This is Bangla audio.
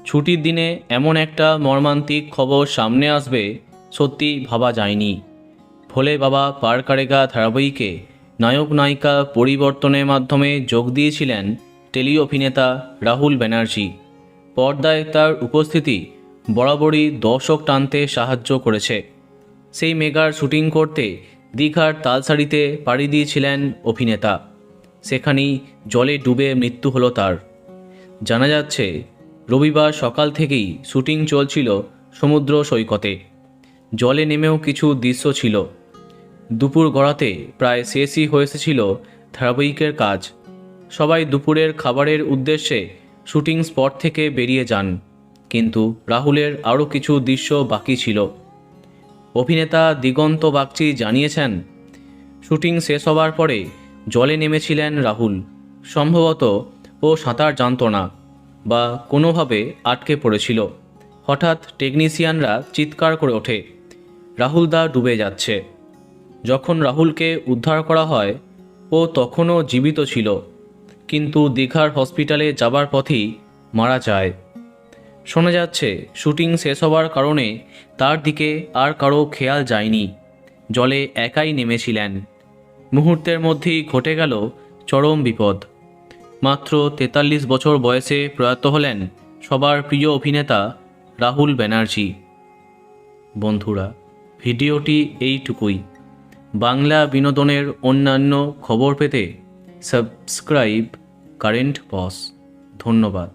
ছুটির দিনে এমন একটা মর্মান্তিক খবর সামনে আসবে সত্যি ভাবা যায়নি। ভোলে বাবা পার কারেগা ধারাবাহিকে নায়ক নায়িকা পরিবর্তনের মাধ্যমে যোগ দিয়েছিলেন টেলি অভিনেতা রাহুল ব্যানার্জি। পর্দায় তার উপস্থিতি বরাবরই দর্শক টানতে সাহায্য করেছে। সেই মেগার শুটিং করতে দীঘার তালসারিতে পাড়ি দিয়েছিলেন অভিনেতা। সেখানেই জলে ডুবে মৃত্যু হলো তার। জানা যাচ্ছে রবিবার সকাল থেকেই শুটিং চলছিল সমুদ্র সৈকতে। জলে নেমেও কিছু দৃশ্য ছিল। দুপুর গড়াতে প্রায় শেষই হয়ে এসেছিল ধারাবাহিকের কাজ। সবাই দুপুরের খাবারের উদ্দেশ্যে শুটিং স্পট থেকে বেরিয়ে যান, কিন্তু রাহুলের আরও কিছু দৃশ্য বাকি ছিল। অভিনেতা দিগন্ত বাগচি জানিয়েছেন, শুটিং শেষ হবার পরে জলে নেমেছিলেন রাহুল। সম্ভবত ও সাঁতার জানত না বা কোনোভাবে আটকে পড়েছিল। হঠাৎ টেকনিশিয়ানরা চিৎকার করে ওঠে, রাহুল দা ডুবে যাচ্ছে। যখন রাহুলকে উদ্ধার করা হয় ও তখনও জীবিত ছিল, কিন্তু দীঘার হসপিটালে যাবার পথেই মারা যায়। শোনা যাচ্ছে শুটিং শেষ হওয়ার কারণে তার দিকে আর কারো খেয়াল যায়নি। জলে একাই নেমেছিলেন। মুহূর্তের মধ্যেই ঘটে গেল চরম বিপদ। মাত্র 43 বছর বয়সে প্রয়াত হলেন সবার প্রিয় অভিনেতা রাহুল ব্যানার্জি। বন্ধুরা, ভিডিওটি এইটুকুই। বাংলা বিনোদনের অন্যান্য খবর পেতে সাবস্ক্রাইব কারেন্ট বস। ধন্যবাদ।